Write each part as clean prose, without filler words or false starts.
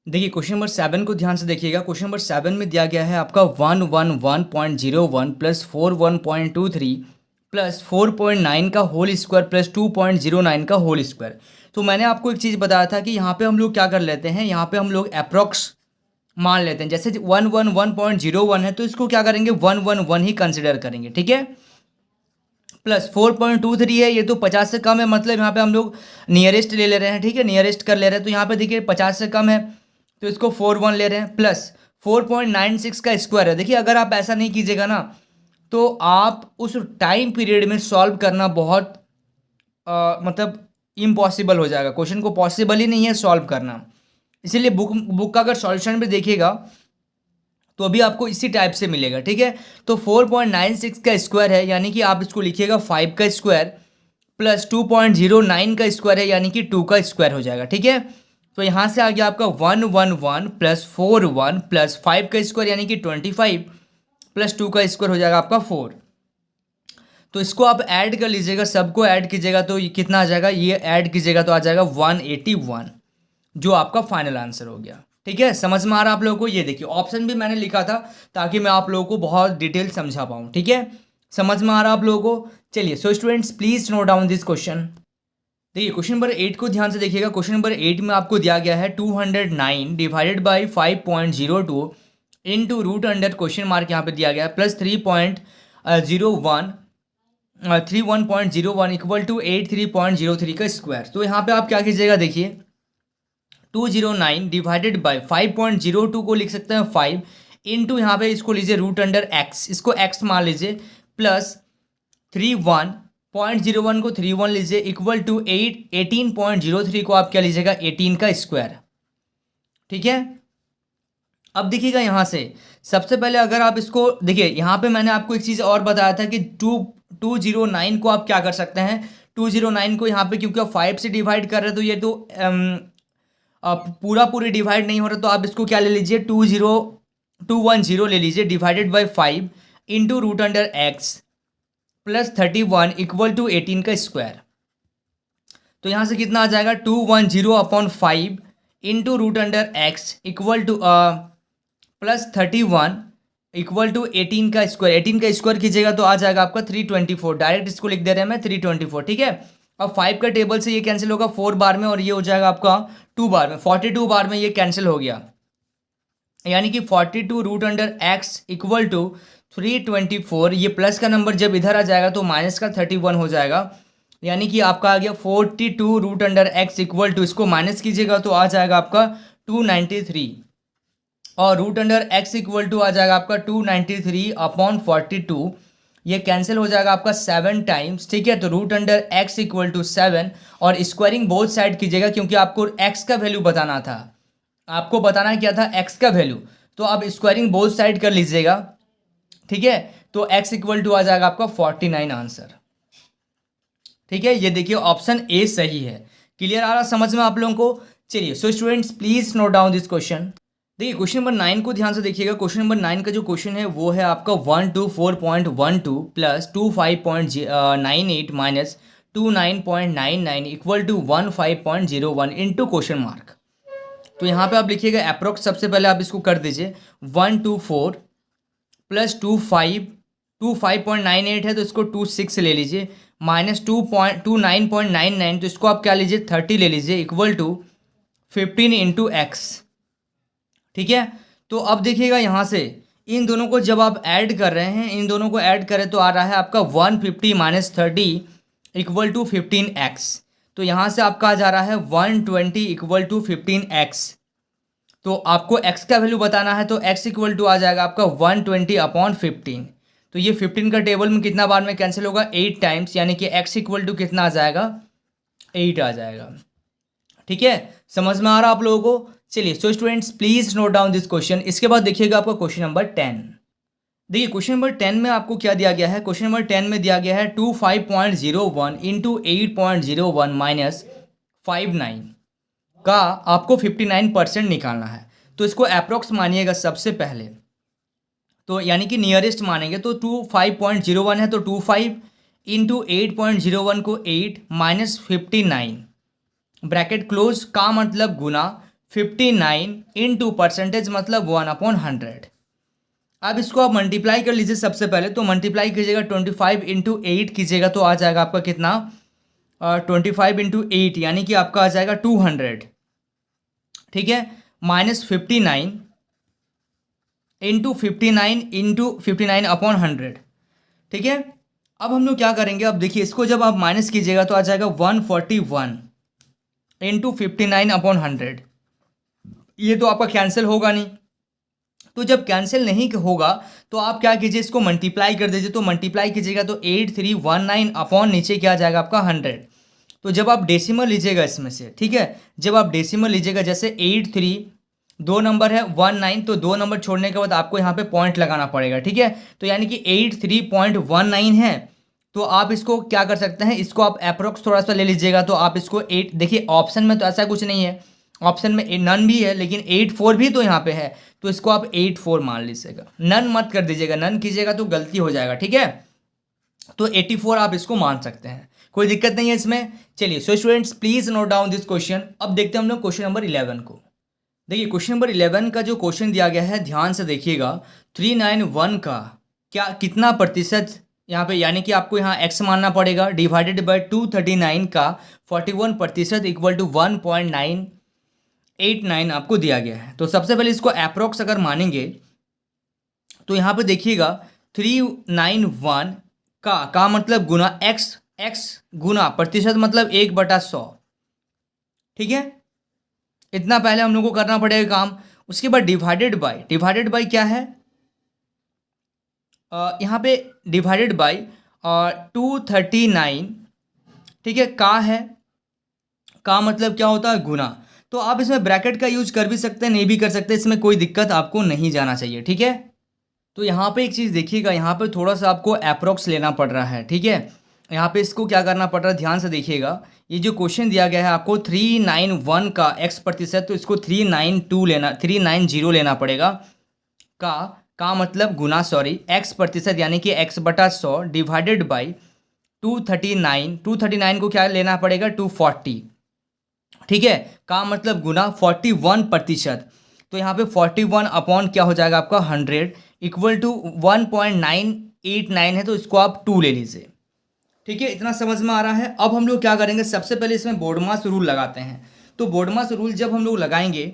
देखिए question number 7 को ध्यान से देखिएगा। क्वेश्चन नंबर 7 में दिया गया है आपका 111.01 प्लस 41.23 प्लस 4.9 का होल स्क्वायर प्लस 2.09 का होल स्क्वायर। तो मैंने आपको एक चीज़ बताया था कि यहाँ पे हम लोग क्या कर लेते हैं, यहाँ पे हम लोग अप्रॉक्स मान लेते हैं। जैसे 111.01 है तो इसको क्या करेंगे, 111 ही कंसिडर करेंगे, ठीक है। प्लस 4.23 है, ये तो 50 से कम है, मतलब यहाँ पे हम लोग नियरेस्ट ले रहे हैं, ठीक है, नियरेस्ट कर ले रहे हैं। तो यहाँ पे देखिए 50 से कम है तो इसको 41 ले रहे हैं। प्लस 4.96 का स्क्वायर है। देखिए अगर आप ऐसा नहीं कीजिएगा ना तो आप उस टाइम पीरियड में सॉल्व करना बहुत मतलब इम्पॉसिबल हो जाएगा। क्वेश्चन को पॉसिबल ही नहीं है सॉल्व करना। इसीलिए बुक का अगर सॉल्यूशन भी देखिएगा तो अभी आपको इसी टाइप से मिलेगा, ठीक है। तो 4.96 का स्क्वायर है, यानी कि आप इसको लिखिएगा 5 का स्क्वायर प्लस 2.09 का स्क्वायर है, यानी कि 2 का स्क्वायर हो जाएगा, ठीक है। तो यहाँ से आ गया आपका 111 प्लस 41 प्लस 5 का स्क्वायर यानी कि 25 प्लस 2 का स्क्वायर हो जाएगा आपका 4। तो इसको आप ऐड कर लीजिएगा, सबको ऐड कीजिएगा तो ये कितना आ जाएगा, ये ऐड कीजिएगा तो आ जाएगा 181, जो आपका फाइनल आंसर हो गया। ठीक है, समझ में आ रहा आप लोगों को। ये देखिए ऑप्शन भी मैंने लिखा था ताकि मैं आप लोगों को बहुत डिटेल समझा पाऊँ, ठीक है। समझ में आ रहा आप लोगों को। चलिए so students please note down this question. देखिए क्वेश्चन नंबर 8 को ध्यान से देखिएगा। क्वेश्चन नंबर 8 में आपको दिया गया है 209 divided by 5.02 into root under question mark यहाँ पे दिया गया है प्लस 31.01 इक्वल टू 83.03 का स्क्वायर। तो यहाँ पे आप क्या कीजिएगा, देखिए 209 डिवाइडेड बाई 5.02 को लिख सकते हैं 5 इंटू यहाँ पे इसको लीजिए रूट अंडर एक्स, इसको एक्स मान लीजिए, प्लस 31.01 को 31 लीजिए इक्वल टू 18.03 को आप क्या लीजिएगा 18 का स्क्वायर, ठीक है। अब देखिएगा यहाँ से सबसे पहले अगर आप इसको देखिए, यहाँ पे मैंने आपको एक चीज़ और बताया था कि 209 को आप क्या कर सकते हैं, 209 को यहाँ पे क्योंकि आप 5 से डिवाइड कर रहे हैं तो ये तो पूरी डिवाइड नहीं हो रहा, तो आप इसको क्या ले लीजिए 210 ले लीजिए divided by 5 into root under x plus 31 equal to 18 का स्क्वायर। तो यहाँ से कितना आ जाएगा 210 upon 5 into root under x equal to plus 31 equal to 18 का स्क्वायर। 18 का स्क्वायर कीजिएगा तो आ जाएगा आपका 324, डायरेक्ट इसको लिख दे रहे हैं मैं 324, ठीक है। अब 5 का टेबल से ये कैंसिल होगा 4 बार में और ये हो जाएगा आपका 2 बार में, 42 बार में ये कैंसिल हो गया, यानी कि 42 root under x equal to 324। ये प्लस का नंबर जब इधर आ जाएगा तो माइनस का 31 हो जाएगा, यानी कि आपका आ गया 42 root under x equal to, इसको माइनस कीजिएगा तो आ जाएगा आपका 293 और root under x equal to आ जाएगा आपका 293 अपॉन 42, ये कैंसिल हो जाएगा आपका 7 टाइम्स, ठीक है। तो root under x equal to 7 और स्क्वायरिंग बोथ साइड कीजिएगा क्योंकि आपको एक्स का वैल्यू बताना था, आपको बताना क्या था एक्स का वैल्यू, तो आप स्क्वायरिंग बोथ साइड कर लीजिएगा, ठीक है। तो एक्स इक्वल टू आ जाएगा आपका 49 आंसर, ठीक है। ये देखिए ऑप्शन ए सही है। क्लियर आ रहा समझ में आप लोगों को। चलिए so students please note down this question. देखिए क्वेश्चन नंबर 9 को ध्यान से देखिएगा। क्वेश्चन नंबर 9 का जो क्वेश्चन है वो है आपका 124.12 plus 25.98 minus 29.99 equal to 15.01 into question mark. तो यहाँ पे आप लिखिएगा अप्रोक्स, सबसे पहले आप इसको कर दीजिए 124 प्लस 25.98 है तो इसको 26 ले लीजिए, माइनस 29.99 तो इसको आप क्या लीजिए 30 ले लीजिए इक्वल टू 15 इंटू एक्स, ठीक है। तो अब देखिएगा यहाँ से इन दोनों को जब आप ऐड कर रहे हैं, इन दोनों को ऐड करें तो आ रहा है आपका 150 माइनस 30 इक्वल टू 15x। तो यहाँ से आपका आ जा रहा है 120 इक्वल टू 15x। तो आपको x का वैल्यू बताना है तो x इक्वल टू आ जाएगा आपका 120 अपॉन 15। तो ये 15 का टेबल में कितना बार में कैंसिल होगा 8 टाइम्स, यानी कि x इक्वल टू कितना आ जाएगा 8 आ जाएगा, ठीक है। समझ में आ रहा आप लोगों को। चलिए so students please note down this question. इसके बाद देखिएगा आपका क्वेश्चन नंबर 10। देखिए क्वेश्चन नंबर 10 में आपको क्या दिया गया है, क्वेश्चन नंबर 10 में दिया गया है 25.01 इंटू 8.01 माइनस 59 का आपको 59% निकालना है। तो इसको अप्रोक्स मानिएगा सबसे पहले, तो यानी कि नियरेस्ट मानेंगे तो 25.01 है तो 25 इंटू 8.01 को 8 माइनस 59 ब्रैकेट क्लोज का मतलब गुना 59 इंटू परसेंटेज मतलब 1/100। अब इसको आप मल्टीप्लाई कर लीजिए। सबसे पहले तो मल्टीप्लाई कीजिएगा 25 इंटू 8 कीजिएगा तो आ जाएगा आपका कितना 25 इंटू 8 यानी कि आपका आ जाएगा 200। ठीक है, माइनस 59 इंटू 59/100। ठीक है, अब हम लोग क्या करेंगे, अब देखिए इसको जब आप माइनस कीजिएगा तो आ जाएगा 141 इंटू 59/100। ये तो आपका कैंसिल होगा नहीं, तो जब कैंसिल नहीं होगा तो आप क्या कीजिए, इसको मल्टीप्लाई कर दीजिए। तो मल्टीप्लाई कीजिएगा तो 8319 अपॉन नीचे क्या आ जाएगा आपका 100। तो जब आप डेसिमल लीजिएगा इसमें से, ठीक है, जब आप डेसिमल लीजिएगा जैसे 83 दो नंबर है 19, तो दो नंबर छोड़ने के बाद आपको यहाँ पे पॉइंट लगाना पड़ेगा। ठीक है, तो यानी कि 83.19 है। तो आप इसको क्या कर सकते हैं, इसको आप अप्रोक्स थोड़ा सा ले लीजिएगा। तो आप इसको 8, देखिए ऑप्शन में तो ऐसा कुछ नहीं है, ऑप्शन में नन भी है लेकिन 84 भी तो यहाँ पे है, तो इसको आप 84 मान लीजिएगा। नन मत कर दीजिएगा, नन कीजिएगा तो गलती हो जाएगा। ठीक है, तो 84 आप इसको मान सकते हैं, कोई दिक्कत नहीं है इसमें। चलिए so students please note down this question. अब देखते हैं हम लोग क्वेश्चन नंबर 11 को। देखिए क्वेश्चन नंबर 11 का जो क्वेश्चन दिया गया है ध्यान से देखिएगा। 391 का क्या कितना प्रतिशत यहाँ पे, यानी कि आपको यहाँ x मानना पड़ेगा, डिवाइडेड बाय 239 का 41% इक्वल टू 1.989 आपको दिया गया है। तो सबसे पहले इसको अप्रोक्स अगर मानेंगे तो यहाँ पे देखिएगा 391 का मतलब गुना x गुना प्रतिशत मतलब 1/100। ठीक है, इतना पहले हम लोग को करना पड़ेगा काम। उसके बाद डिवाइडेड बाय क्या है, यहाँ पे डिवाइडेड बाय 239। ठीक है, का है, का मतलब क्या होता है गुना। तो आप इसमें ब्रैकेट का यूज कर भी सकते हैं, नहीं भी कर सकते, इसमें कोई दिक्कत आपको नहीं जाना चाहिए। ठीक है, तो यहाँ पे एक चीज़ देखिएगा, यहाँ पे थोड़ा सा आपको अप्रोक्स लेना पड़ रहा है। ठीक है, यहाँ पे इसको क्या करना पड़ रहा है, ध्यान से देखिएगा। ये जो क्वेश्चन दिया गया है आपको 391 का x%, तो इसको 390 लेना पड़ेगा। का मतलब गुना, सॉरी, x% यानी कि x/100 डिवाइडेड बाई 239 को क्या लेना पड़ेगा 240। ठीक है, का मतलब गुना 41%। तो यहाँ पे 41 अपॉन क्या हो जाएगा आपका 100 इक्वल टू 1.989 है, तो इसको आप 2 ले लीजिए। ठीक है, इतना समझ में आ रहा है। अब हम लोग क्या करेंगे, सबसे पहले इसमें बोर्डमास रूल लगाते हैं। तो बोर्डमास रूल जब हम लोग लगाएंगे,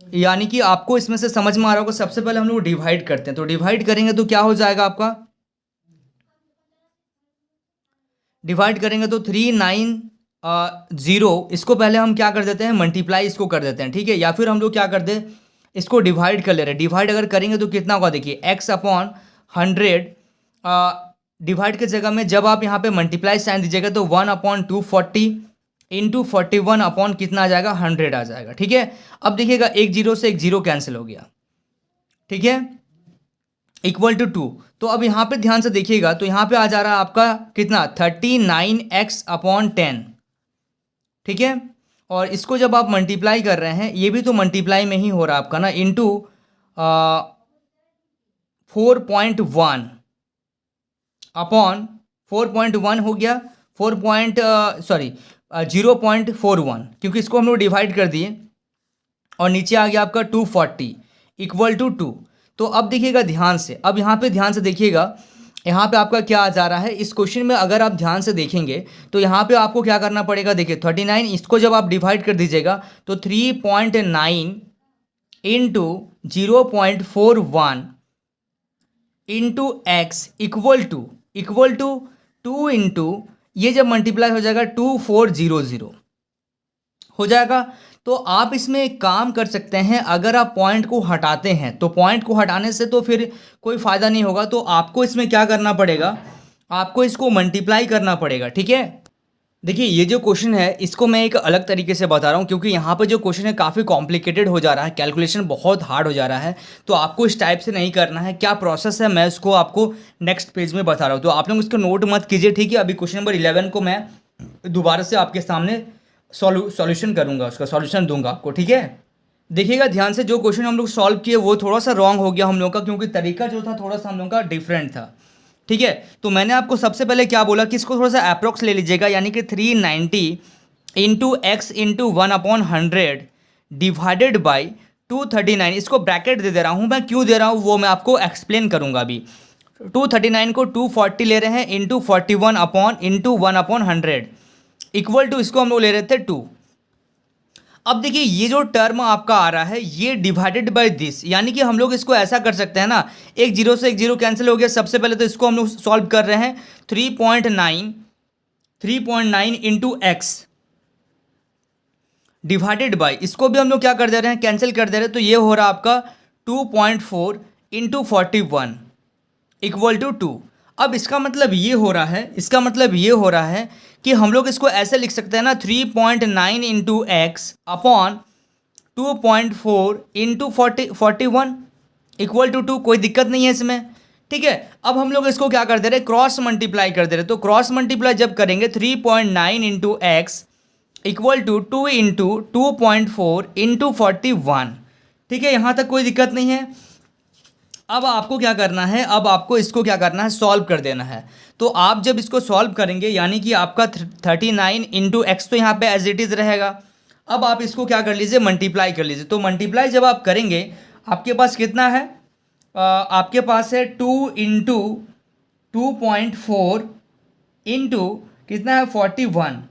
यानी कि आपको इसमें से समझ में आ रहा होगा, सबसे पहले हम लोग डिवाइड करते हैं। तो डिवाइड करेंगे तो क्या हो जाएगा आपका, डिवाइड करेंगे तो 390, इसको पहले हम क्या कर देते हैं मल्टीप्लाई इसको कर देते हैं। ठीक है, या फिर हम लोग क्या कर दे, इसको डिवाइड कर ले रहे हैं। डिवाइड अगर करेंगे तो कितना होगा, देखिए x/100 डिवाइड की जगह में जब आप यहाँ पे मल्टीप्लाई साइन दीजिएगा तो 1/240 इंटू 41 अपॉन कितना आ जाएगा 100 आ जाएगा। ठीक है, अब देखिएगा एक जीरो से एक जीरो कैंसिल हो गया। ठीक है, इक्वल टू 2। तो अब यहाँ पे ध्यान से देखिएगा, तो यहाँ पे आ जा रहा है आपका कितना 39x/10। ठीक है, और इसको जब आप मल्टीप्लाई कर रहे हैं, ये भी तो मल्टीप्लाई में ही हो रहा है आपका ना, इंटू 4.1 अपॉन 4.1 हो गया 0.41, क्योंकि इसको हम लोग डिवाइड कर दिए और नीचे आ गया आपका 240 इक्वल टू 2। तो अब देखिएगा ध्यान से, अब यहाँ पे ध्यान से देखिएगा, यहाँ पे आपका क्या आ जा रहा है इस क्वेश्चन में, अगर आप ध्यान से देखेंगे तो यहाँ पे आपको क्या करना पड़ेगा, देखिए 39, इसको जब आप डिवाइड कर दीजिएगा तो 3.9 into 0.41 into x equal to 2 into ये जब मल्टीप्लाई हो जाएगा 2400 हो जाएगा। तो आप इसमें एक काम कर सकते हैं, अगर आप पॉइंट को हटाते हैं तो पॉइंट को हटाने से तो फिर कोई फ़ायदा नहीं होगा, तो आपको इसमें क्या करना पड़ेगा, आपको इसको मल्टीप्लाई करना पड़ेगा। ठीक है, देखिए ये जो क्वेश्चन है इसको मैं एक अलग तरीके से बता रहा हूँ, क्योंकि यहाँ पे जो क्वेश्चन है काफ़ी कॉम्प्लिकेटेड हो जा रहा है, कैलकुलेशन बहुत हार्ड हो जा रहा है। तो आपको इस टाइप से नहीं करना है, क्या प्रोसेस है मैं उसको आपको नेक्स्ट पेज में बता रहा हूँ, तो आप लोग उसको नोट मत कीजिए। ठीक है, अभी क्वेश्चन नंबर 11 को मैं दोबारा से आपके सामने सॉल्यूशन करूँगा, उसका सॉल्यूशन दूंगा आपको। ठीक है, देखिएगा ध्यान से, जो क्वेश्चन हम लोग सॉल्व किए वो थोड़ा सा रॉन्ग हो गया हम लोग का, क्योंकि तरीका जो था थोड़ा सा हम लोग का डिफरेंट था। ठीक है, तो मैंने आपको सबसे पहले क्या बोला कि इसको थोड़ा सा अप्रोक्स ले लीजिएगा, यानी कि 390 into x into 1/100 divided by 239, इसको ब्रैकेट दे रहा हूँ मैं, क्यों दे रहा हूँ वो मैं आपको एक्सप्लेन करूँगा अभी। 239 को 240 ले रहे हैं into 41 upon into 1/100 equal to इसको हम लोग ले रहे थे 2। अब देखिए ये जो टर्म आपका आ रहा है ये डिवाइडेड बाय दिस, यानी कि हम लोग इसको ऐसा कर सकते हैं ना, एक जीरो से एक जीरो कैंसिल हो गया। सबसे पहले तो इसको हम लोग सॉल्व कर रहे हैं 3.9 इंटू एक्स डिवाइडेड बाई, इसको भी हम लोग क्या कर दे रहे हैं, कैंसिल कर दे रहे हैं। तो ये हो रहा है आपका 2.4 इंटू 41 इक्वल टू 2। अब इसका मतलब ये हो रहा है, इसका मतलब ये हो रहा है कि हम लोग इसको ऐसे लिख सकते हैं ना, 3.9 into x upon 2.4 into 41 equal to 2। कोई दिक्कत नहीं है इसमें, ठीक है। अब हम लोग इसको क्या कर दे रहे हैं, क्रॉस मल्टीप्लाई कर दे रहे हैं। तो क्रॉस मल्टीप्लाई जब करेंगे 3.9 into x equal to 2 into 2.4 into 41, ठीक है, यहाँ तक कोई दिक्कत नहीं है। अब आपको क्या करना है, अब आपको इसको क्या करना है, सॉल्व कर देना है। तो आप जब इसको सॉल्व करेंगे यानी कि आपका 39 इंटू एक्स तो यहाँ पे एज इट इज़ रहेगा। अब आप इसको क्या कर लीजिए, मल्टीप्लाई कर लीजिए। तो मल्टीप्लाई जब आप करेंगे आपके पास कितना है, आपके पास है 2 इंटू 2.4 इंटू कितना है 41।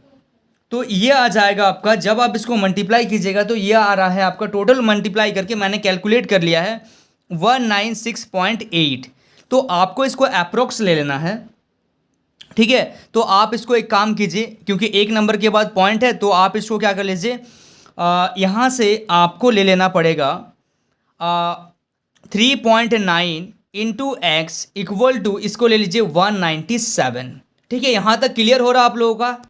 तो ये आ जाएगा आपका, जब आप इसको मल्टीप्लाई कीजिएगा तो ये आ रहा है आपका, टोटल मल्टीप्लाई करके मैंने कैलकुलेट कर लिया है 196.8। तो आपको इसको अप्रोक्स ले लेना है, ठीक है। तो आप इसको एक काम कीजिए, क्योंकि एक नंबर के बाद पॉइंट है, तो आप इसको क्या कर लीजिए, यहाँ से आपको ले लेना पड़ेगा 3.9 इंटू एक्स इक्वल टू, इसको ले लीजिए 197, ठीक है। यहाँ तक क्लियर हो रहा आप लोगों का।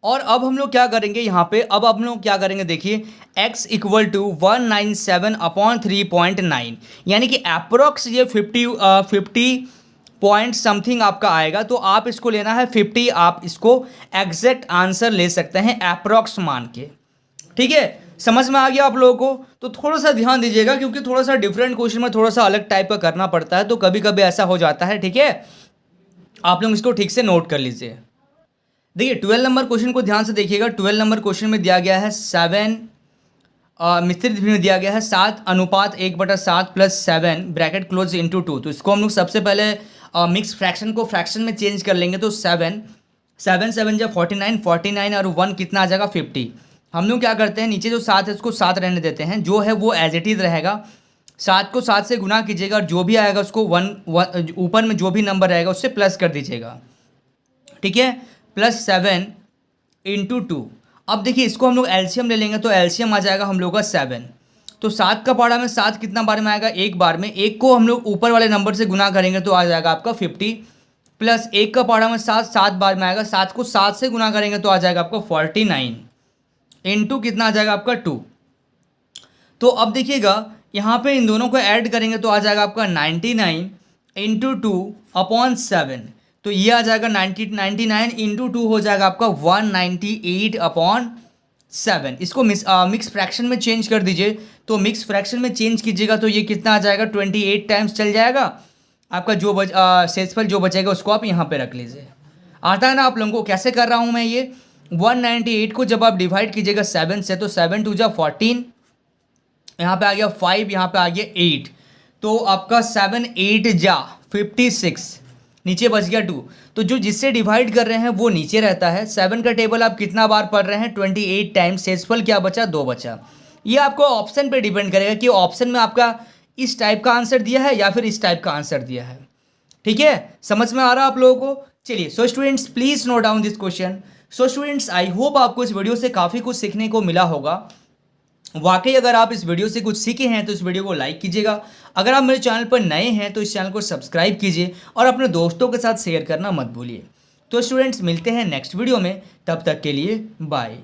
और अब हम लोग क्या करेंगे यहाँ पे, अब हम लोग क्या करेंगे देखिए, x इक्वल टू 197 अपॉन 3.9, यानी कि अप्रोक्स ये 50 पॉइंट समथिंग आपका आएगा। तो आप इसको लेना है 50, आप इसको एग्जैक्ट आंसर ले सकते हैं अप्रोक्स मान के, ठीक है। समझ में आ गया आप लोगों को। तो थोड़ा सा ध्यान दीजिएगा, क्योंकि थोड़ा सा डिफरेंट क्वेश्चन में थोड़ा सा अलग टाइप का करना पड़ता है, तो कभी कभी ऐसा हो जाता है, ठीक है। आप लोग इसको ठीक से नोट कर लीजिए। देखिए 12 नंबर क्वेश्चन को ध्यान से देखिएगा। 12 नंबर क्वेश्चन में दिया गया है 7 मिश्रित में दिया गया है 7:1/7 प्लस 7 ब्रैकेट क्लोज इंटू 2। तो इसको हम लोग सबसे पहले मिक्स फ्रैक्शन को फ्रैक्शन में चेंज कर लेंगे। तो 7 7 जब 49 और 1 कितना आ जाएगा 50। हम लोग क्या करते हैं, नीचे जो 7 है उसको 7 रहने देते हैं, जो है वो एज इट इज़ रहेगा। 7 को 7 से गुना कीजिएगा और जो भी आएगा उसको 1 ऊपर में जो भी नंबर रहेगा उससे प्लस कर दीजिएगा, ठीक है। Plus 7 into 2। अब देखिए इसको हम लोग एलसीएम ले लेंगे, तो एलसीएम आ जाएगा हम लोग का 7। तो 7 का पहाड़ा में 7 कितना बार में आएगा, एक बार में। एक को हम लोग ऊपर वाले नंबर से गुना करेंगे तो आ जाएगा आपका 50, प्लस एक का पहाड़ा में 7 बार में आएगा। 7 को 7 से गुना करेंगे तो आ जाएगा आपका 49 इंटू कितना आ जाएगा आपका 2। तो अब देखिएगा यहाँ पे इन दोनों को ऐड करेंगे तो आ जाएगा आपका 99 इंटू 2 अपॉन 7। तो ये आ जाएगा 99 इंटू 2 हो जाएगा आपका 198 अपॉन 7। इसको मिक्स फ्रैक्शन में चेंज कर दीजिए। तो मिक्स फ्रैक्शन में चेंज कीजिएगा तो ये कितना आ जाएगा, 28 टाइम्स चल जाएगा आपका। जो शेषफल जो बचेगा उसको आप यहाँ पे रख लीजिए। आता है ना आप लोगों को कैसे कर रहा हूँ मैं ये। 198 को जब आप डिवाइड कीजिएगा 7 से, तो 7 2 जा 14, यहाँ पे आ गया 5, यहाँ पे आ गया 8। तो आपका 7 8 जा 56, नीचे बच गया 2। तो जो जिससे डिवाइड कर रहे हैं वो नीचे रहता है। 7 का टेबल आप कितना बार पढ़ रहे हैं, 28 टाइम्स। शेषफल क्या बचा, 2 बचा। ये आपको ऑप्शन पे डिपेंड करेगा कि ऑप्शन में आपका इस टाइप का आंसर दिया है या फिर इस टाइप का आंसर दिया है, ठीक है। समझ में आ रहा है आप लोगों को। चलिए so students please note down this question. So students I hope आपको इस वीडियो से काफ़ी कुछ सीखने को मिला होगा। वाकई अगर आप इस वीडियो से कुछ सीखे हैं तो इस वीडियो को लाइक कीजिएगा। अगर आप मेरे चैनल पर नए हैं तो इस चैनल को सब्सक्राइब कीजिए और अपने दोस्तों के साथ शेयर करना मत भूलिए। तो स्टूडेंट्स मिलते हैं नेक्स्ट वीडियो में, तब तक के लिए बाय।